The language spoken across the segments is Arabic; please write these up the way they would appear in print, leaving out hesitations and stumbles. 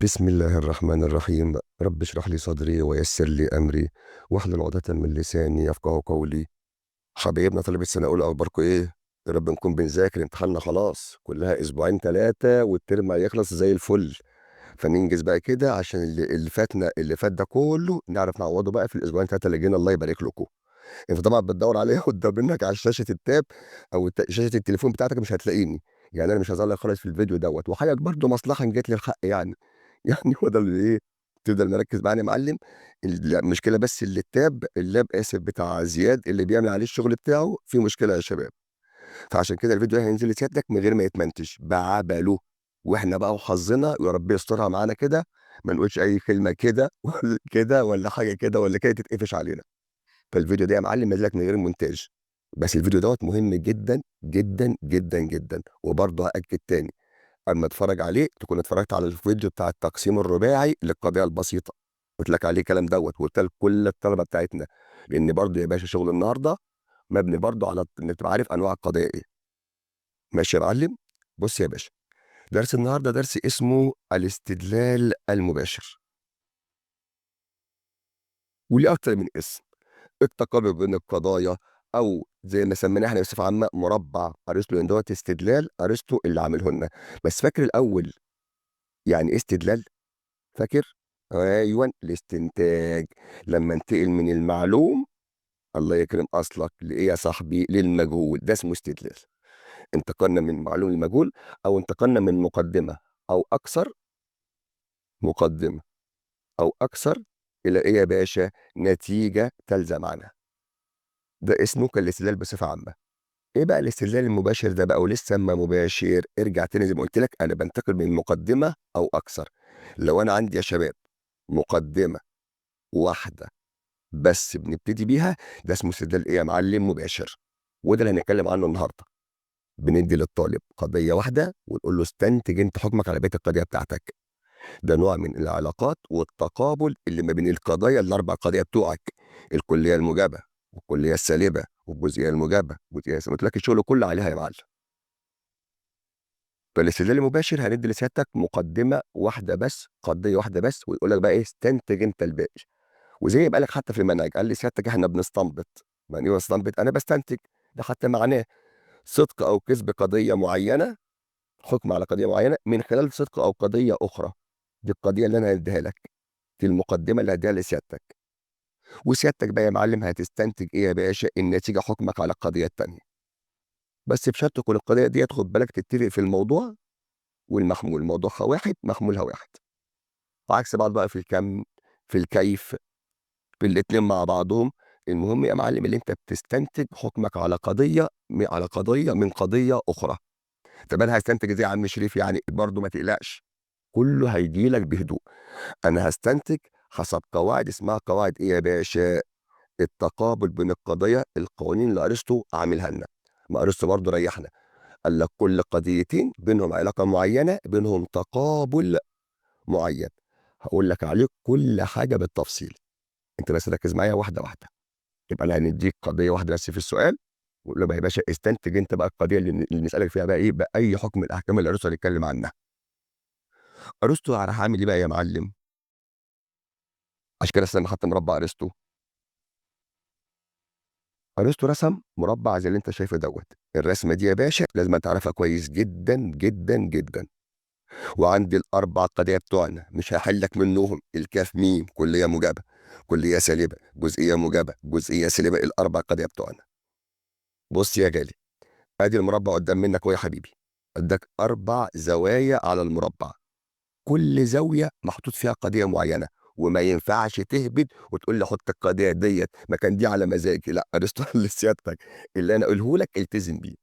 بسم الله الرحمن الرحيم. رب اشرح لي صدري ويسر لي أمري واحلل عقدة من لساني يفقه قولي. حبايبنا طلبة سنة أولى، أخباركم إيه؟ يا رب نكون بنذاكر، امتحاننا خلاص كلها أسبوعين ثلاثة والترم هيخلص زي الفل. فننجز بقى كده عشان اللي فات ده كله نعرف نعوضه بقى في الأسبوعين ثلاثة اللي جينا. الله يبارك لكم. أنت طبعا بتدور عليها قدام منك على شاشة التاب أو شاشة التليفون بتاعتك، مش هتلاقيني. يعني أنا مش هظهر لك خالص في الفيديو دوت، وحاجة برضه مصلحة إن جت لي الحق يعني. يعني هو ده اللي ايه، تفضل مركز معانا يا معلم. المشكله بس اللي اللاب اسف بتاع زياد اللي بيعمل عليه الشغل بتاعه في مشكله يا شباب. فعشان كده الفيديو ده هينزل لسيادتك من غير ما يتمنتج بعبله. واحنا بقى وحظنا يا رب يسترها معانا كده، ما نقولش اي كلمه كده ولا كده ولا حاجه كده ولا كده تتقفش علينا. فالفيديو ده يا معلم نازل لك من غير مونتاج. بس الفيديو دوت مهم جدا جدا جدا جدا، وبرضه هاكد تاني، اما اتفرج عليه تكون اتفرجت على الفيديو بتاع التقسيم الرباعي للقضيه البسيطه. قلت لك عليه كلام دوت، وقلت لك كل الطلبه بتاعتنا، لان برضه يا باشا شغل النهارده مبني برضه على انك تبقى عارف انواع القضايا ايه. ماشي يا معلم. بص يا باشا، درس النهارده درس اسمه الاستدلال المباشر، وليه اكتر من اسم: التقارب بين القضايا، او زي ما سميناه احنا بصفه عامه مربع ارسطو، لان دوت استدلال ارسطو اللي عامله لنا. بس فاكر الاول يعني ايه استدلال؟ فاكر؟ ايوه، الاستنتاج. لما انتقل من المعلوم، الله يكرم اصلك، لايه يا صاحبي؟ للمجهول، ده اسمه استدلال. انتقلنا من معلوم لمجهول، او انتقلنا من مقدمه او اكثر، مقدمه او اكثر، الى ايه يا باشا؟ نتيجه تلزم عنها. ده اسمه كالاستدلال بصفه عامه. ايه بقى الاستدلال المباشر ده بقى؟ ولسه ما مباشر، ارجع تاني زي ما قلت لك، انا بنتقل من مقدمه او اكثر. لو انا عندي يا شباب مقدمه واحده بس بنبتدي بيها، ده اسمه استدلال ايه يا معلم؟ مباشر. وده اللي هنتكلم عنه النهارده. بندي للطالب قضيه واحده ونقول له استنتج انت حكمك على بقيه القضيه بتاعتك. ده نوع من العلاقات والتقابل اللي ما بين القضايا الاربع قضايا بتوعك: الكليه الموجبه والكليه السالبه والجزئيه الموجبه والجزئيه السالبه. قلت لك الشغل كله عليها يا معلم. فالاستدلال المباشر هندي لسيادتك مقدمه واحده بس، قضيه واحده بس، ويقول لك بقى ايه؟ استنتج انت الباقي. وزي ما قال لك حتى في المنهج، قال لي سيادتك احنا بنستنبط. يعني ايه بستنبط؟ انا بستنتج. ده حتى معناه صدق او كذب قضيه معينه، حكم على قضيه معينه من خلال صدق او قضيه اخرى. دي القضيه اللي انا هديها لك، دي المقدمه اللي هديها لسيادتك. وسيادتك بقى يا معلم هتستنتج ايه يا باشا؟ النتيجه، حكمك على القضيه الثانيه. بس بشرط تكون القضيه دي خد بالك تتفق في الموضوع والمحمول، موضوعها واحد محمولها واحد، وعكس بعض بقى في الكم، في الكيف، في الاتنين مع بعضهم. المهم يا معلم اللي انت بتستنتج حكمك على قضيه على قضيه من قضيه اخرى. طب انا هستنتج ازاي يا عم شريف؟ يعني برضه ما تقلقش، كله هيجي لك بهدوء. انا هستنتج حسب قواعد اسمها قواعد ايه يا باشا؟ التقابل بين القضايا، القوانين اللي ارسطو عاملها لنا. ما ارسطو برضه ريحنا، قال لك كل قضيتين بينهم علاقه معينه، بينهم تقابل معين. هقول لك عليه كل حاجه بالتفصيل، انت بس ركز معايا واحده واحده. يبقى انا هنديك قضيه واحده بس في السؤال، وقول له بقى يا باشا استنتج انت بقى القضيه اللي نسالك فيها بقى ايه؟ باي حكم من الاحكام اللي ارسطو هيتكلم عنها. ارسطو راح عامل ايه بقى يا معلم؟ عشان كده استنى حتى مربع ارسطو. ارسطو رسم مربع زي اللي انت شايفه دوت. الرسمه دي يا باشا لازم تعرفها كويس جدا جدا جدا. وعندي الاربع قضايا بتوعنا مش هحلك منهم: الكاف ميم، كليه موجبه، كليه سالبه، جزئيه موجبه، جزئيه سالبه، الاربع قضايا بتوعنا. بص يا غالي، ادي المربع قدام منك اهو يا حبيبي. عندك اربع زوايا على المربع، كل زاويه محطوط فيها قضيه معينه، وما ينفعش تهبد وتقول لي حط القضيه ديت مكان دي على مزاجي. لا، ارسطو لسيادتك اللي انا اقوله لك التزم بيه.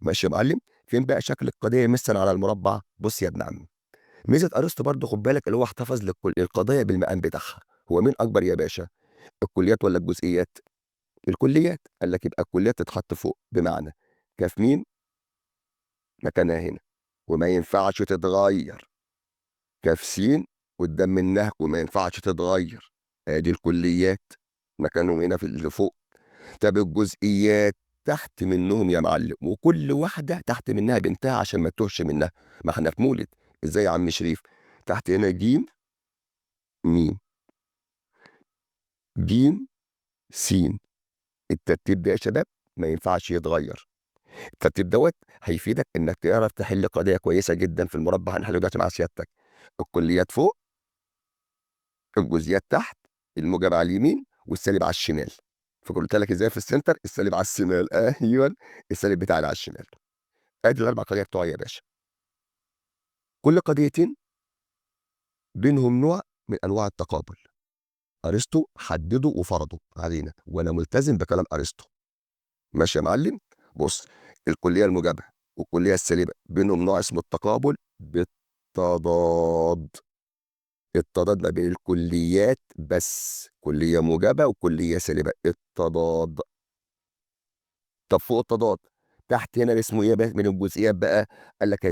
ماشي يا معلم. فين بقى شكل القضيه مثلا على المربع؟ بص يا ابن عمي، ميزه ارسطو برضه خد بالك اللي هو احتفظ لكل القضايا بالمقام بتاعها. هو مين اكبر يا باشا؟ الكليات ولا الجزئيات؟ الكليات. قال لك يبقى الكليات تتحط فوق، بمعنى كاف ميم مكانها هنا وما ينفعش تتغير. كاف سين قدام منها وما ينفعش تتغير. ادي الكليات مكانهم هنا في اللي فوق. طب الجزئيات تحت منهم يا معلم، وكل واحده تحت منها بنتها عشان ما تتوهش منها. ما احنا في مولد. ازاي يا عم شريف؟ تحت هنا ج م ج س. الترتيب ده يا شباب ما ينفعش يتغير. الترتيب دوت هيفيدك انك تعرف تحل قضيه كويسه جدا في المربع. هنحله دلوقتي مع سيادتك. الكليات فوق، الجزئيات تحت، الموجب على اليمين والسالب على الشمال. فقلت لك ازاي في السنتر السالب على الشمال، ايوه، السالب بتاعنا على الشمال. ادي الاربع قضايا بتوعي يا باشا. كل قضيتين بينهم نوع من انواع التقابل. ارسطو حدده وفرضه علينا وانا ملتزم بكلام ارسطو. ماشي يا معلم. بص، الكليه الموجبه والكليه السالبه بينهم نوع اسمه التقابل بالتضاد. التضاد ما بين الكليات بس، كليه موجبه وكليه سالبه، التضاد. طب فوق التضاد تحت هنا اسمه ايه بقى من الجزئيات بقى؟ قال لك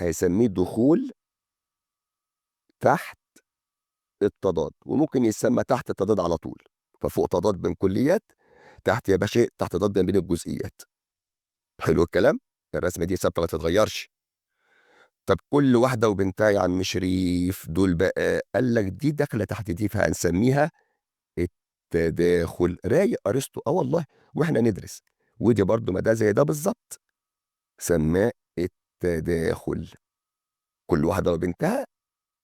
هيسميه دخول تحت التضاد، وممكن يسمى تحت التضاد على طول. ففوق تضاد بين كليات، تحت يا باشا تحت تضاد بين الجزئيات. حلو الكلام. الرسمه دي ثابته ما تتغيرش. طب كل واحده وبنتها يا عم شريف دول بقى، قال لك دي داخله تحت دي فهنسميها التداخل. رايق ارسطو، اه والله. واحنا ندرس ودي برضو ما ده زي ده بالظبط، سماه التداخل. كل واحده وبنتها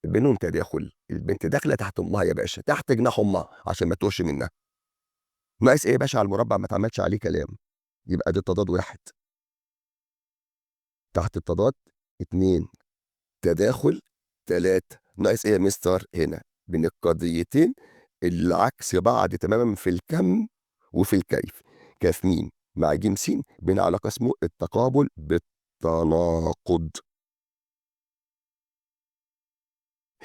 بينهم تداخل. البنت داخله تحت امها يا باشا، تحت جناح امها عشان ما توش منها. ناقص ايه يا باشا على المربع ما اتعملش عليه كلام؟ يبقى دي التضاد واحد. تحت التضاد اتنين. تداخل تلاتة. ناقص ايه يا مستر هنا؟ بين القضيتين اللي عكس بعض تماما في الكم وفي الكيف. كاف ميم مع جيم سين بين علاقة اسمه التقابل بالتناقض.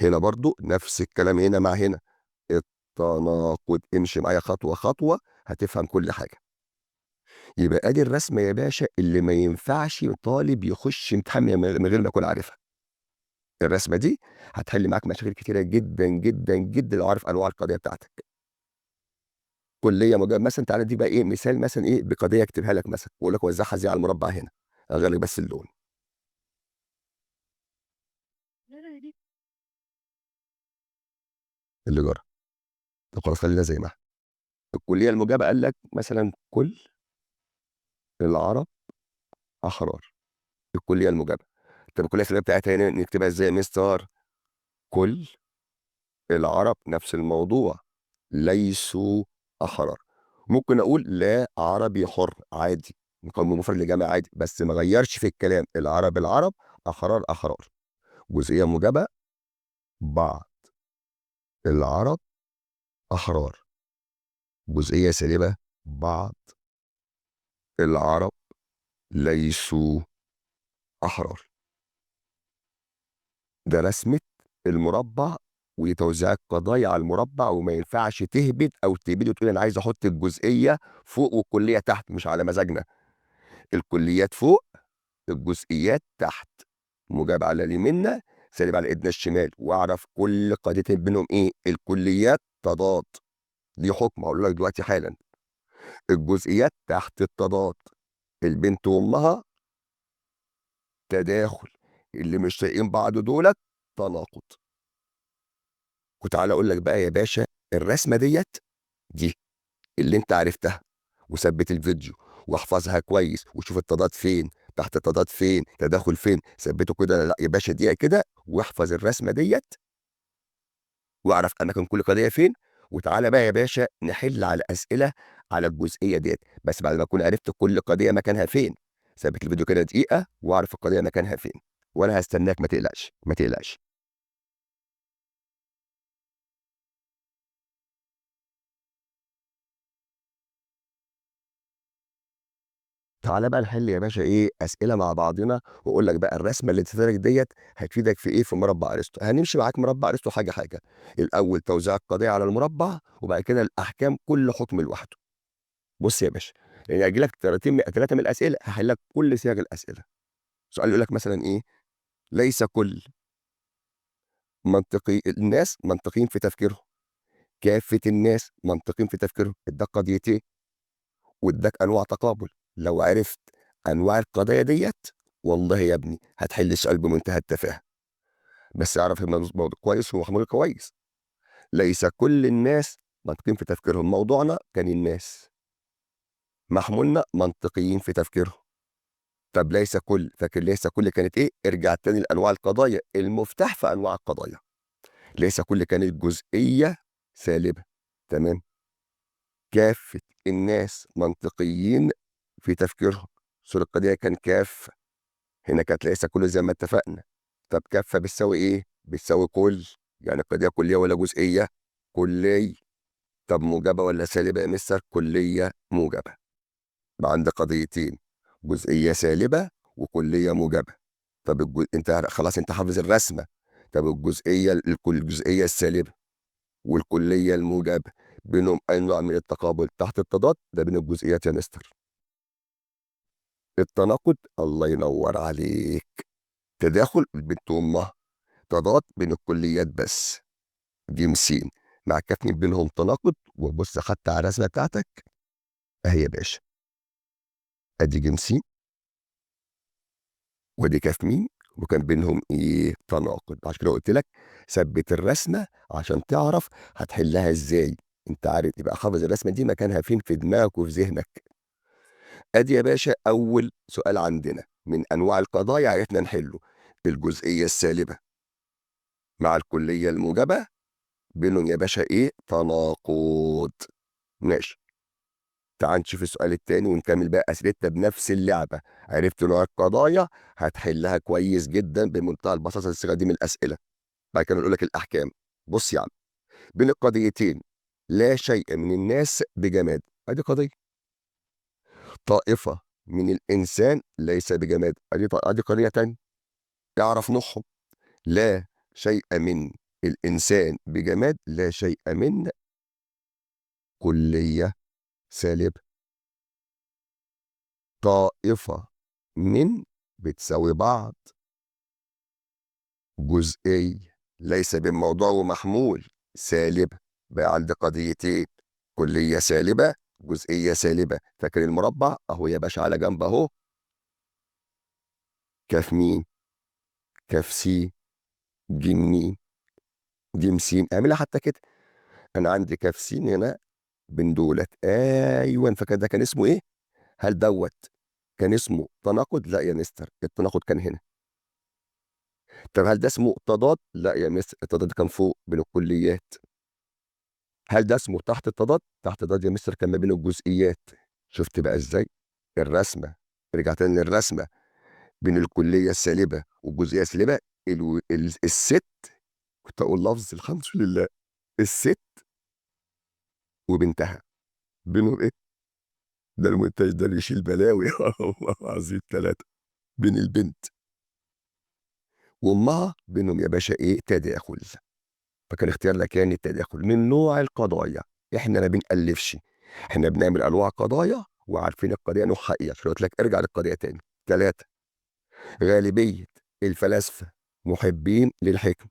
هنا برضو نفس الكلام هنا مع هنا، التناقض. امشي معايا خطوة خطوة هتفهم كل حاجة. يبقى ادي الرسمة يا باشا اللي ما ينفعش طالب يخش امتحان من غير ما يكون عارفها. الرسمة دي هتحل معاك مشاكل كتيرة جدا جدا جدا لو عارف انواع القضية بتاعتك. كلية مجرد مثلا، تعالى دي بقى ايه مثال مثلا ايه بقضية اكتبها لك مثلا واقول لك وزعها ازاي على المربع هنا. اغير لك بس اللون اللي جرى. طب خلاص خلينا زي ما احنا. الكلية المجابة قال لك مثلا كل العرب احرار. الكلية المجابة. طب الكلية السلبية بتاعتها هنا نكتبها ازاي يا مستر؟ كل العرب نفس الموضوع ليسوا أحرار. ممكن أقول لا عربي حر عادي، مقام مفرد لجامع عادي، بس ما غيرش في الكلام. العرب العرب، أحرار أحرار. جزئية موجبة بعض العرب أحرار. جزئية سالبة بعض العرب ليسوا أحرار. ده رسمة المربع وتوزيع القضايا على المربع. وما ينفعش تهبط او تهبط وتقول انا عايز احط الجزئيه فوق والكليه تحت، مش على مزاجنا. الكليات فوق، الجزئيات تحت. موجب على اليمين، سالب على ايدنا الشمال. واعرف كل قضيتين بينهم ايه؟ الكليات تضاد. دي حكم هقول لك دلوقتي حالا. الجزئيات تحت التضاد. البنت وامها تداخل. اللي مش طايقين بعض دولت تناقض. وتعالى اقول لك بقى يا باشا، الرسمه دي اللي انت عرفتها وثبت الفيديو واحفظها كويس وشوف التضاد فين، تحت التضاد فين، تداخل فين، ثبته كده. لا يا باشا دقيقه كده واحفظ الرسمه واعرف اماكن كل قضيه فين. وتعالى بقى يا باشا نحل على اسئله على الجزئيه بس بعد ما اكون عرفت كل قضيه مكانها فين. ثبت الفيديو كده دقيقه واعرف القضيه مكانها فين، وانا هستناك. ما تقلقش ما تقلقش. تعالى بقى نحل يا باشا ايه اسئله مع بعضنا، واقول لك بقى الرسمه اللي اديتها لك هتفيدك في ايه في مربع ارسطو. هنمشي معاك مربع ارسطو حاجه حاجه. الاول توزيع القضيه على المربع، وبعد كده الاحكام كل حكم لوحده. بص يا باشا، يعني اجي لك 3 من الاسئله هحل لك كل صيغ الاسئله. سؤال يقول لك مثلا ايه؟ ليس كل منطقي الناس منطقيين في تفكيرهم. كافه الناس منطقيين في تفكيرهم. اداك قضيتين واداك انواع تقابل. لو عرفت انواع القضايا والله يا ابني هتحل السؤال بمنتهى التفاهه. بس اعرف الموضوع كويس ومحمول كويس. ليس كل الناس منطقيين في تفكيرهم. موضوعنا كان الناس، محمولنا منطقيين في تفكيرهم. طب ليس كل، فاكر ليس كل كانت ايه؟ ارجع تاني لانواع القضايا، المفتاح في انواع القضايا. ليس كل كانت جزئيه سالبه. تمام. كافه الناس منطقيين في تفكيرهم. سور القضيه كان كافه. هنا كانت ليس كل زي ما اتفقنا. طب كافه بتساوي ايه؟ بتساوي كل. يعني القضيه كليه ولا جزئيه؟ كليه. طب موجبه ولا سالبه يا مستر؟ كليه موجبه. يبقى عندي قضيتين، جزئيه سالبه وكليه موجبه. طب انت خلاص انت حافظ الرسمه. طب الجزئيه السالبه والكليه الموجبه بينهم اي نوع من التقابل تحت التضاد؟ ده بين الجزئيات يا مستر. التناقض، الله ينور عليك. تداخل بنت امها. تضاد بين الكليات بس. ج س مع كافين بينهم تناقض. وبص حتى على الرسمه بتاعتك اهي يا باشا. ادي ج س ودي كاف مين، وكان بينهم ايه؟ تناقض. عشان كده قلت لك ثبت الرسمه عشان تعرف هتحلها ازاي. انت عارف تبقى حافظ الرسمه دي مكانها فين في دماغك وفي ذهنك. ادي يا باشا اول سؤال عندنا من انواع القضايا عرفنا نحله. الجزئيه السالبه مع الكليه الموجبه بينهم يا باشا ايه؟ تناقض. ماشي. تعال نشوف السؤال التاني ونكمل بقى اسئلتنا بنفس اللعبه. عرفت نوع القضايا هتحلها كويس جدا بمنتهى البساطه. الصيغه دي من الاسئله. بعد كده نقول لك الاحكام. بص يا عم، بين القضيتين لا شيء من الناس بجماد، ادي قضيه. طائفه من الانسان ليس بجماد، ادي قضيه تانية. اعرف نوعهم. لا شيء من الانسان بجماد، لا شيء من كليه سالبه. طائفه من بتساوي بعض. جزئي ليس بالموضوع ومحمول سالبة. بقى عندي قضيتين، كلية سالبة جزئية سالبة. فاكر المربع اهو يا باشا على جنب اهو. كاف مين؟ كاف سي. جيم مين؟ جيم سين. اعملها حتى كده. انا عندي كاف سين هنا بين دولت. ايوه فاكر ده كان اسمه ايه؟ هل دوت كان اسمه تناقض؟ لا يا مستر، التناقض كان هنا. طب هل ده اسمه تضاد؟ لا يا مستر، التضاد كان فوق بين الكليات. هل ده اسمه تحت التضاد؟ تحت التضاد يا مستر كان ما بين الجزئيات. شفت بقى ازاي؟ الرسمه. رجع تاني للرسمه. بين الكليه السالبه والجزئيه السالبه. الست، كنت اقول لفظ الحمد لله، الست وبنتها بينهم ايه؟ ده المونتاج ده اللي يشيل بلاوي والله العظيم ثلاثه. بين البنت وامها بينهم يا باشا ايه؟ تداخل. فكان اختيارنا كان التداخل. من نوع القضايا احنا ما بنألفش، احنا بنعمل انواع قضايا وعارفين القضيه نوعها ايه. عشان قلت لك ارجع للقضيه تاني. ثلاثه، غالبيه الفلاسفه محبين للحكمه،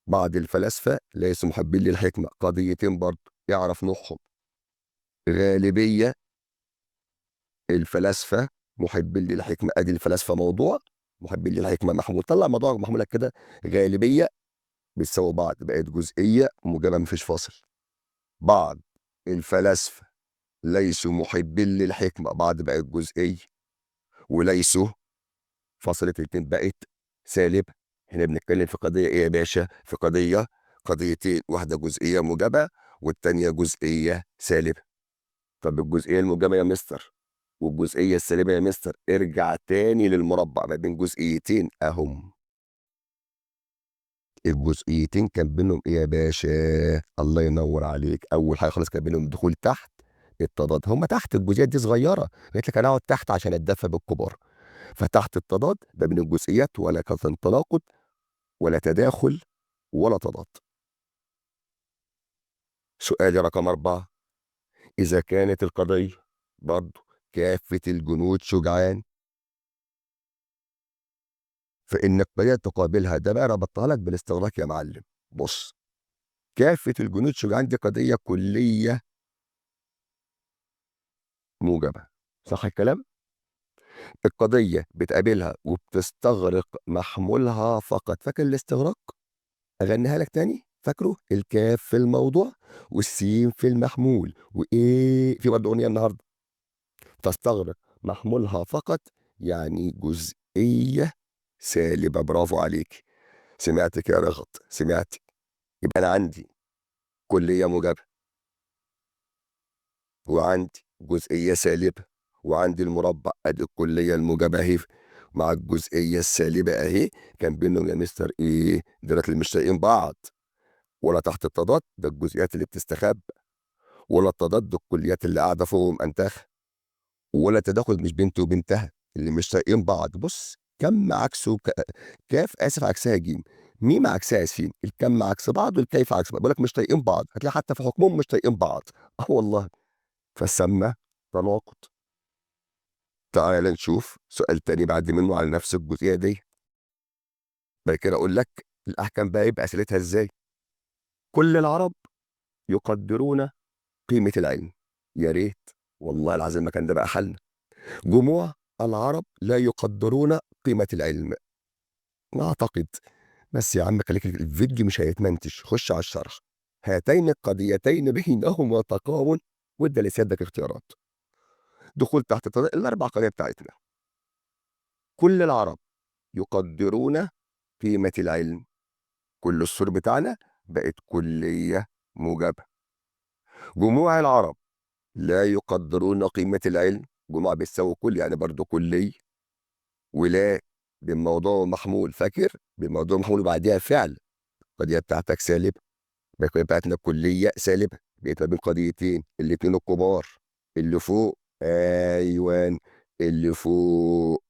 بعض الفلاسفه ليسوا محبين للحكمه. قضيتين برضه يعرف نوعهم. غالبيه الفلاسفه محبين للحكمه، ادي الفلاسفه موضوع، محبين للحكمه محمول. طلع موضوع محمول لك كده. غالبيه بتساوي بعض، بقت جزئيه موجبه مفيش فاصل. بعض الفلاسفه ليسوا محبين للحكمة، بعض بقت جزئية. وليسوا فصلت الاتنين بقت سالبة. هنا بنتكلم في قضية ايه يا باشا؟ في قضيتين، واحدة جزئية موجبة والتانية جزئية سالبة. طب الجزئية الموجبة يا مستر والجزئية السالبة يا مستر، ارجع تاني للمربع ما بين جزئيتين اهم. الجزئيتين كان بينهم ايه يا باشا؟ الله ينور عليك. اول حاجه خالص كان بينهم دخول تحت التضاد. هم تحت الجزئيات دي صغيره، قلت لك انا اقعد تحت عشان اتدفى بالكبار. فتحت التضاد ده بين الجزئيات، ولا كان تناقض ولا تداخل ولا تضاد. سؤالي رقم 4، إذا كانت القضية برضه كافة الجنود شجعان، فإن القضية تقابلها. ده بقى ربطها لك بالاستغراق يا معلم. بص، كافة الجنود شجعان دي قضية كلية موجبة، صح الكلام؟ القضية بتقابلها وبتستغرق محمولها فقط. فاكر الاستغراق؟ أغنيها لك تاني، فاكره؟ الكاف في الموضوع والسين في المحمول وإيه في برضه أغنية النهارده تستغرق محمولها فقط، يعني جزئية سالبة. برافو عليك، سمعتك يا رغد، سمعت. يبقى أنا عندي كلية موجبة، وعندي جزئية سالبة، وعندي المربع ادي الكلية الموجبة اهي مع الجزئية السالبة اهي. كان بينهم يا مستر ايه؟ دولت اللي مش طايقين بعض. ولا تحت التضاد ده الجزئيات اللي بتستخبى، ولا التضاد ده الكليات اللي قاعدة فوق انتخ، ولا تداخل مش بنت وبنتها اللي مش طايقين بعض. بص، كم عكسه كاف اسف عكسها جيم، ميم عكسها سين، الكم عكس بعض والكيف عكس بعض. بقول لك مش طايقين بعض، هتلاقي حتى في حكمهم مش طايقين بعض. اه والله. فسمى تناقض. تعال نشوف سؤال تاني بعد منه على نفس الجزئية دي. بعد كده أقول لك الأحكام بقى يبقى أسئلتها إزاي. كل العرب يقدرون قيمة العلم. يا ريت والله العظيم ما كان ده بقى حل. جموع العرب لا يقدرون قيمة العلم. ما أعتقد. بس يا عم خليك، الفيديو مش هيتمنتج، خش على الشرح. هاتين القضيتين بينهما تقارن، وادى لسيادتك اختيارات. دخول تحت الأربع قضايا بتاعتنا. كل العرب يقدرون قيمة العلم. كل السور بتاعنا بقت كلية موجبة. جموع العرب لا يقدرون قيمة العلم. جموع بتساوي كل، يعني برضو كلي. ولا بالموضوع محمول، فاكر بالموضوع محمول وبعديها فعل. القضية بتاعتك سالبة، القضية بتاعتنا كلية سالبة. بقيت ما بين قضيتين الاتنين الكبار اللي فوق. ايوان، اللي فوق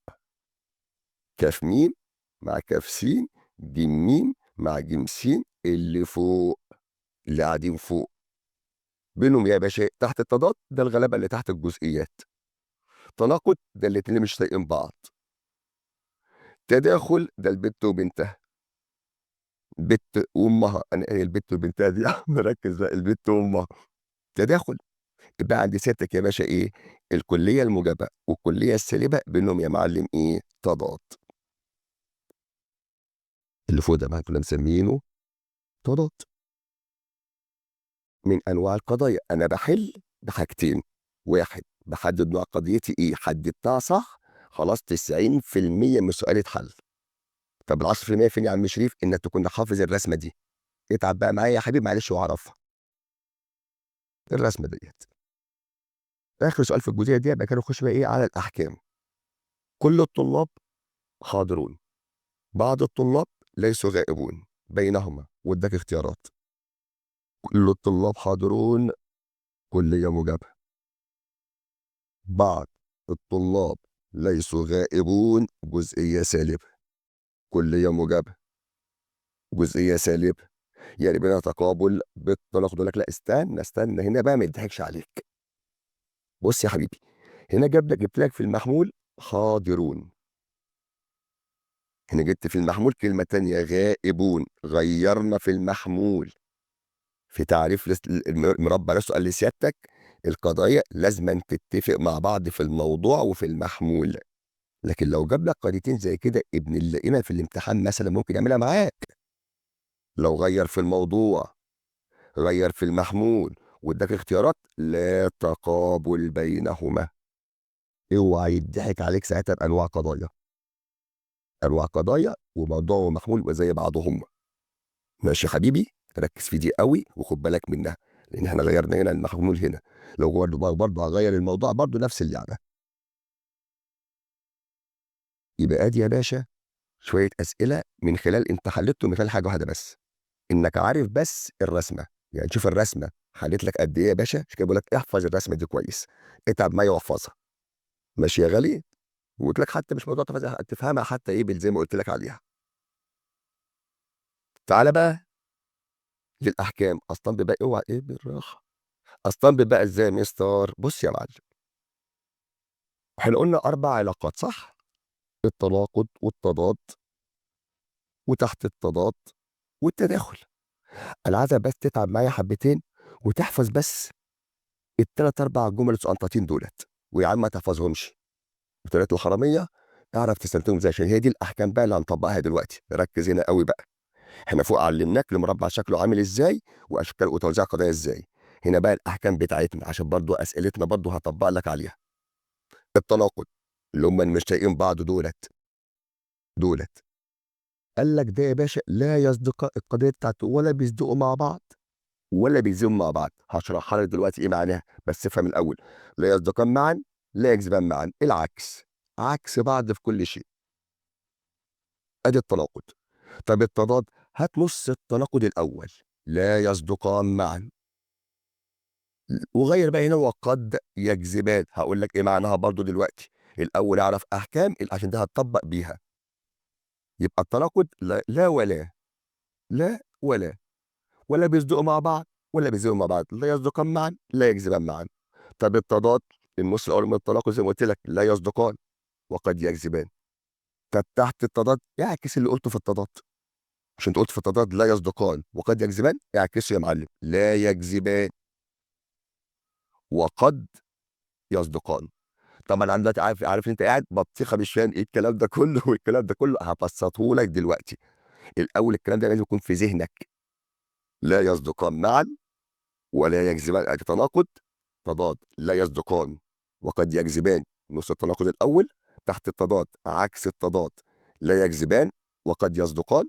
كاف ميم مع كاف سين، جيم ميم مع جيم سين اللي فوق، اللي قاعدين فوق. بينهم يا باشا تحت التضاد ده الغلبة اللي تحت الجزئيات. تناقض ده الاتنين اللي مش طايقين بعض. تداخل ده البت وبنتها. بنت وامها، انا ايه البت وبنتها دي؟ مركز بقى، البت وامها. تداخل. يبقى عند سيادتك يا باشا ايه؟ الكليه الموجبه والكليه السالبه بينهم يا معلم ايه؟ تضاد. اللي فوق ده بقى كنا مسمينه تضاد. من انواع القضايا انا بحل بحاجتين. واحد، بحدد نوع قضيتي ايه، حددتها صح خلاص 90% من السؤال اتحل. طب ال 10% فين يا عم شريف؟ انك تكون حافظ الرسمه دي. اتعب بقى معايا يا حبيبي معلش واعرفها. الرسمه ديت اخر سؤال في الجزئيه دي. يبقى كده نخش بقى ايه على الاحكام. كل الطلاب حاضرون، بعض الطلاب ليسوا غائبون، بينهما واداك اختيارات. كل الطلاب حاضرون كليه موجبه. بعض الطلاب ليسوا غائبون جزئيه سالبه. كليه موجبه جزئيه سالبه، يعني بينها تقابل بالتناقض. يقول لك لا استنى استنى، هنا بقى ما يضحكش عليك. بص يا حبيبي، هنا جبت لك في المحمول حاضرون، هنا جبت في المحمول كلمة تانية غائبون. غيرنا في المحمول. في تعريف المربع نفسه قال لسيادتك القضايا لازم تتفق مع بعض في الموضوع وفي المحمول. لكن لو جاب لك قضيتين زي كده ابن اللئيمة في الامتحان مثلا ممكن يعملها معاك. لو غير في الموضوع، غير في المحمول، واداك اختيارات لا تقابل بينهما. اوعى يضحك عليك ساعتها بانواع قضايا. انواع قضايا وموضوع ومحمول يبقى زي بعضهم. ماشي يا حبيبي، ركز في دي قوي وخد بالك منها، لان احنا غيرنا هنا المحمول هنا. لو برضه هغير الموضوع برضه نفس اللعبه. يبقى ادي يا باشا شويه اسئله من خلال انت حلته من خلال حاجه واحده بس، انك عارف بس الرسمه. يعني شوف الرسمه حلت لك قد ايه يا باشا. عشان كده بقول لك احفظ الرسمه دي كويس، اتعب معايا واحفظها. ماشي يا غالي. وقلت لك حتى مش موضوع تفهمها حتى ايه زي ما قلت لك عليها. تعالى بقى للاحكام. استنبط بقى، اوعى ايه بالراحه. استنبط بقى ازاي يا مستر؟ بص يا معلم، احنا قلنا اربع علاقات صح؟ التناقض والتضاد وتحت التضاد والتداخل. انا عايزك بس تتعب معايا حبتين وتحفظ بس الثلاث اربع جمل الصغنطاطين دولت. ويا عم ما تحفظهمش بطريقه الحراميه، اعرف تستخدمهم ازاي، عشان هي دي الاحكام بقى اللي هنطبقها دلوقتي. ركز هنا قوي بقى. احنا فوق علمناك المربع شكله عامل ازاي واشكال وتوزيع قضايا ازاي. هنا بقى الاحكام بتاعتنا عشان برضو اسئلتنا برضو هطبق لك عليها. التناقض اللي هم اللي مش طايقين بعض دولت قال لك ده يا باشا لا يصدق القضيه بتاعته ولا بيصدقوا مع بعض ولا بيلزموا مع بعض. هشرحها لك دلوقتي ايه معناها بس افهم الاول. لا يصدقان معا لا يكذبان معا، العكس، عكس بعض في كل شيء. ادي التناقض. طب التضاد، هات نص التناقض الاول، لا يصدقان معا، وغير بقى هنا وقد يكذبان. هقول لك ايه معناها برضو دلوقتي. الاول اعرف احكام عشان ده هتطبق بيها. يبقى التناقض لا, لا ولا، لا ولا بيصدقوا مع بعض ولا بيكذبوا مع بعض، لا يصدقان معا لا يكذبان معا. طب التضاد، النص الاول من التناقض زي ما قلت لك لا يصدقان وقد يكذبان. طب تحت التضاد اعكس اللي قلته في التضاد. مش انت قلت في التضاد لا يصدقان وقد يكذبان، اعكسه يا معلم، لا يكذبان وقد يصدقان. طبعا انا دلوقتي عارف ان انت قاعد بطيخه مش فاهم ايه الكلام ده كله والكلام ده كله، هبسطه لك دلوقتي. الاول الكلام ده لازم يكون في ذهنك. لا يصدقان معا ولا يكذبان، ادي تناقض. تضاد لا يصدقان وقد يكذبان، نص التناقض الاول. تحت التضاد عكس التضاد لا يكذبان وقد يصدقان.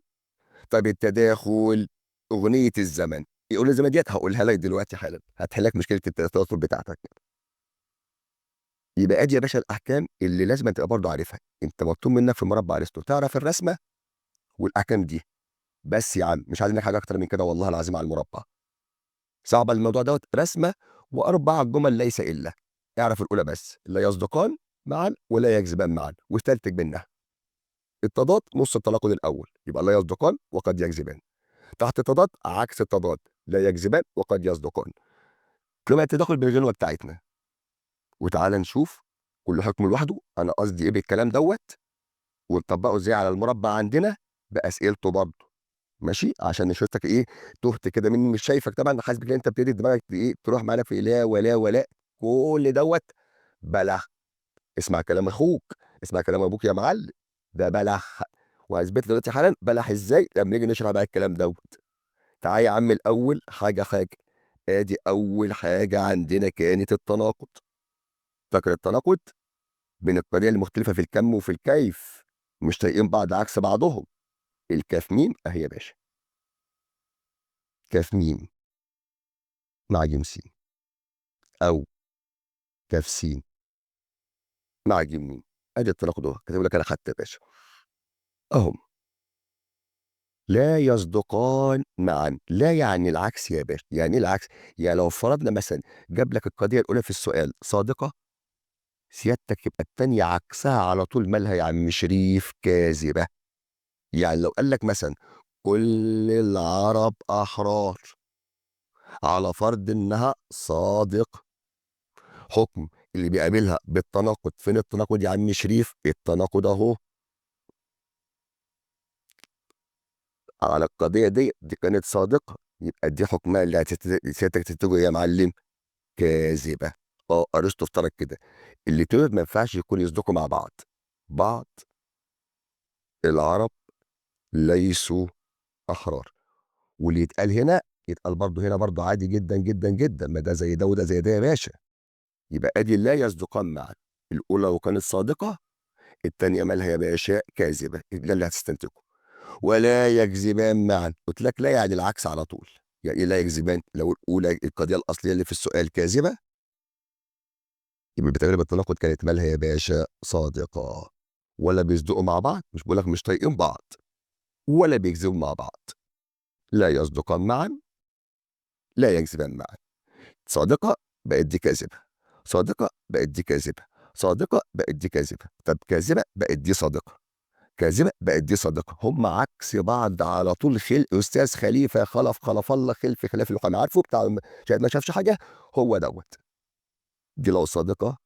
طب التداخل، اغنيه الزمن. اغنيه الزمن ديت هقولها لك دلوقتي حالا، هتحل لك مشكله التداخل بتاعتك. يبقى ادي يا باشا الاحكام اللي لازم تبقى برضه عارفها. انت مطلوب منك في مربع ارسطو تعرف الرسمه والاحكام دي بس يا عم، مش عايز منك حاجه اكتر من كده والله العظيم على المربع. صعب الموضوع دوت، رسمه واربع جمل ليس الا. اعرف الاولى بس، لا يصدقان معا ولا يكذبان معا، واستنتج منها. التضاد نص التناقض الاول، يبقى لا يصدقان وقد يكذبان. تحت التضاد عكس التضاد لا يكذبان وقد يصدقان. كلمه التداخل بالغنوه بتاعتنا. وتعالى نشوف كل حكم لوحده انا قصدي ايه بالكلام دوت، ونطبقه ازاي على المربع عندنا باسئلته برضه. ماشي، عشان نشوفك ايه، تهت كده مني مش شايفك طبعا، حاسس ان انت بتدي دماغك ايه تروح معانا في لا ولا ولا كل دوت. بلح. اسمع كلام اخوك، اسمع كلام ابوك يا معلم، ده بلح. وهثبت لك دلوقتي حالا بلح ازاي لما نيجي نشرح بقى الكلام دوت. تعالى يا عم الاول حاجه. ادي اول حاجه عندنا كانت التناقض. فاكر التناقض بين الطريقه المختلفه في الكم وفي الكيف، مش طايقين بعض عكس بعضهم. الكاف ميم اهي يا باشا، كاف ميم مع جيم سين، او كاف سين مع جيم ميم. ادي التناقض اهو، كاتب لك انا حتى يا باشا اهم. لا يصدقان معا، لا يعني العكس يا باشا. يعني ايه العكس؟ يعني لو فرضنا مثلا جاب لك القضيه الاولى في السؤال صادقه، سيادتك يبقى الثانيه عكسها على طول، مالها يا عم شريف؟ كاذبه. يعني لو قال لك مثلا كل العرب احرار، على فرض انها صادق، حكم اللي بيقابلها بالتناقض. فين التناقض يا عم شريف؟ التناقض اهو على القضيه دي كانت صادقه، يبقى دي حكمها اللي سيادتك تتجه يا معلم كاذبه. اه ارسطو افترض كده، الاتنين ما ينفعش يكونوا يصدقوا مع بعض العرب ليسوا احرار. واللي يتقال هنا يتقال برضه هنا برضه عادي جدا جدا جدا، ما ده زي ده وده زي ده يا باشا. يبقى ادي لا يصدقان معا، الاولى لو كانت صادقه، الثانيه مالها يا باشا؟ كاذبه. ده اللي هتستنتجه. ولا يكذبان معا، قلت لك لا يعني العكس على طول. يعني ايه لا يكذبان؟ لو الاولى القضيه الاصليه اللي في السؤال كاذبه، يبقى بتغلب التناقض كانت مالها يا باشا؟ صادقه. ولا بيصدقوا مع بعض، مش بقول لك مش طايقين بعض، ولا بيكذبوا مع بعض. لا يصدقان معا لا يكذبان معا. صادقه بقت دي كاذبه، صادقه بقت دي كاذبه، صادقه بقت دي كاذبه. طب كاذبه بقت دي صادقه، كاذبه بقت دي صادقه، هم عكس بعض على طول. استاذ خليفه خلف الله خلف خلاف اللي كان عارفه بتاع شاهد ما شافش حاجه، هو دوت. دي لو صادقه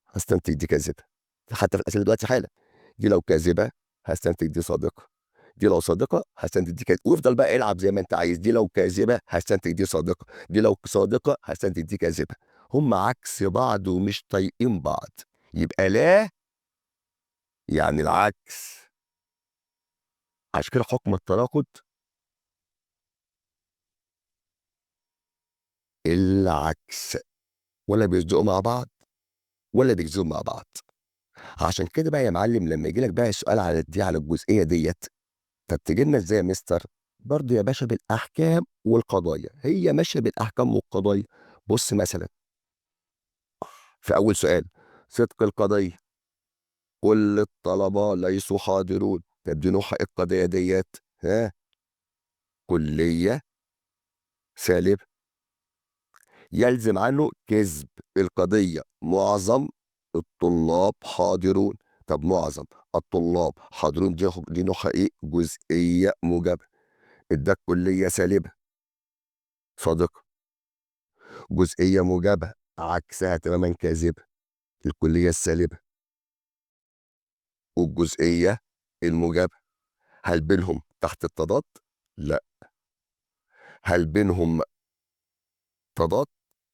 هستنتج دي كاذبه، حتى في الاسئله دلوقتي حالا. دي لو كاذبه هستنتج دي صادقه، دي لو صادقه هستنتج دي كاذبه، وافضل بقى العب زي ما انت عايز. دي لو كاذبه هستنتج دي صادقه، دي لو صادقه هستنتج دي كاذبه. هم عكس بعض ومش طايقين بعض. يبقى لا يعني العكس. عشان كده حكم التناقض العكس، ولا بيصدقوا مع بعض ولا بيكذبوا مع بعض. عشان كده بقى يا معلم لما يجي لك بقى السؤال على الجزئيه ديت، طب تيجي لنا ازاي يا مستر؟ برضه يا باشا بالاحكام والقضايا، هي ماشيه بالاحكام والقضايا. بص مثلا في اول سؤال، صدق القضيه، كل الطلبه ليسوا حاضرون، طب دي نوع القضيه ديت، ها، كليه سالب، يلزم عنه كذب القضيه، معظم الطلاب حاضرون. طب معظم الطلاب حاضرون دي نوعها ايه؟ جزئيه موجبه. اداك كليه سالبه صادقه، جزئيه موجبه عكسها تماما كاذبه، الكليه السالبه والجزئيه الموجبه. هل بينهم تحت التضاد؟ لا. هل بينهم تضاد؟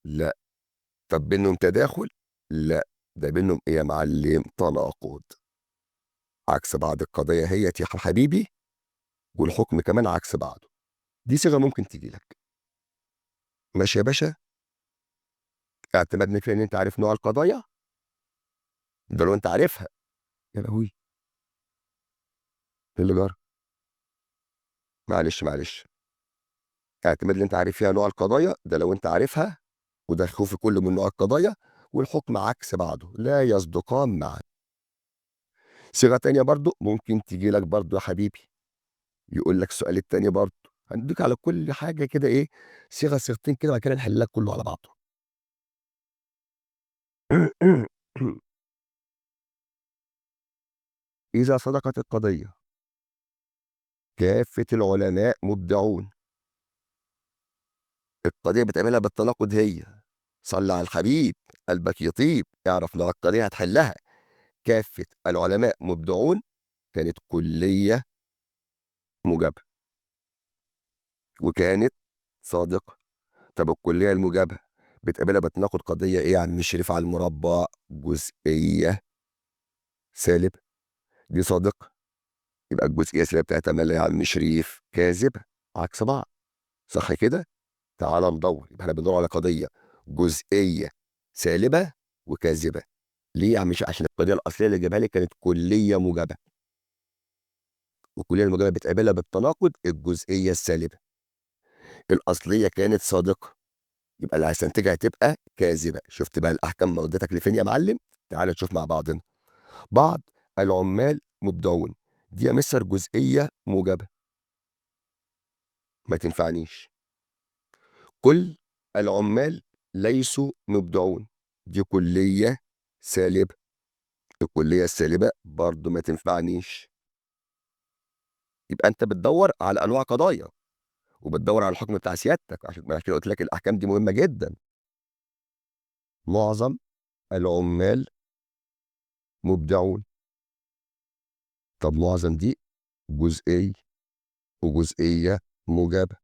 لا. طب بينهم تداخل؟ لا. ده بينهم ايه يا معلم؟ تناقض. عكس بعض القضايا هي يا حبيبي، والحكم كمان عكس بعضه. دي صيغه ممكن تيجي لك. ماشي يا باشا؟ اعتمدنا فيها ان انت عارف نوع القضايا، ده لو انت عارفها. يا لهوي، ايه اللي جرى؟ معلش. اعتمد ان انت عارف فيها نوع القضايا، ده لو انت عارفها، وده خوف كل من نوع القضايا، والحكم عكس بعضه لا يصدقان معا. صيغه تانيه برضو ممكن تيجي لك برضو يا حبيبي، يقول لك السؤال التاني برضو، هنديك على كل حاجه كده ايه، صيغه صيغتين كده، وبعد كده نحل لك كله على بعضه. اذا صدقت القضيه، كافه العلماء مبدعون. القضيه بتقابلها بالتناقض هي، صلى على الحبيب قلبك يطيب، اعرف لو القضيه هتحلها. كافه العلماء مبدعون كانت كليه موجبه، وكانت صادقه. طب الكليه الموجبه بتقابلها بتناقض قضيه ايه؟ عن الشريف على المربع، جزئيه سالب، دي صادقه. يبقى الجزئيه السالبه بتاعتها مالها يا عم شريف؟ كاذبه، عكس بعض. صح كده؟ تعال ندور، يبقى احنا بندور على قضيه جزئيه سالبه وكاذبه. ليه يا عم؟ مش عشان القضيه الاصليه اللي جابها لي كانت كليه موجبه، والكليه الموجبه بتقابلها بالتناقض الجزئيه السالبه. الاصليه كانت صادقه، يبقى اللي هستنتجها هتبقى كاذبه. شفت بقى الاحكام ودتك لفين يا معلم؟ تعال نشوف مع بعضنا. بعض العمال مبدعون، دي يا مستر جزئيه موجبه، ما تنفعنيش. كل العمال ليسوا مبدعون، دي كليه سالبه، الكليه السالبه برضو ما تنفعنيش. يبقى انت بتدور على انواع قضايا، وبتدور على الحكم بتاع سيادتك، عشان كده قلت لك الاحكام دي مهمه جدا. معظم العمال مبدعون، طب معظم دي جزئيه وجزئيه موجبه،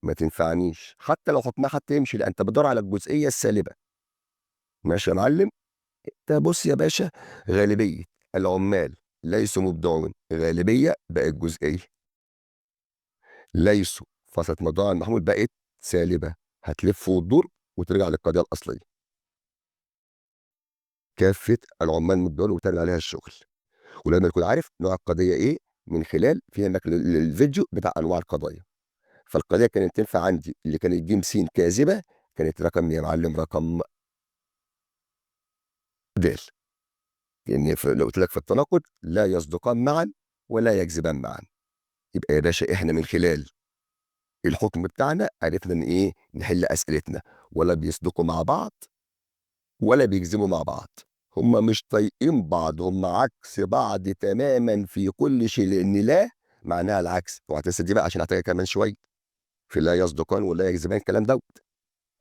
ما تنفعنيش. حتى لو حكمها حتى يمشي، لا، انت بتدور على الجزئيه السالبه. ماشي يا معلم؟ انت بص يا باشا، غالبيه العمال ليسوا مبدعون، غالبيه بقت جزئيه، ليسوا فصلت موضوع عن محمود بقت سالبه. هتلف وتدور وترجع للقضيه الاصليه. كافه العمال مبدعون وتعمل عليها الشغل. ولما تكون عارف نوع القضيه ايه، من خلال فهمك للفيديو بتاع انواع القضايا. فالقضيه كانت تنفع عندي اللي كانت ج س كاذبه، كانت رقم يا معلم، رقم د. يعني لو قلت لك في التناقض لا يصدقان معا ولا يكذبان معا. يبقى يا باشا احنا من خلال الحكم بتاعنا عرفنا ان ايه، نحل اسئلتنا. ولا بيصدقوا مع بعض ولا بيكذبوا مع بعض، هما مش طايقين بعض، هما عكس بعض تماما في كل شيء، لان لا معناها العكس. وهتنسى دي بقى عشان هتلاقيها كمان شويه في لا يصدقان ولا يكذبان الكلام دوت.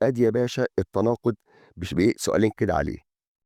ادي يا باشا التناقض، مش بايه سؤالين كده عليه.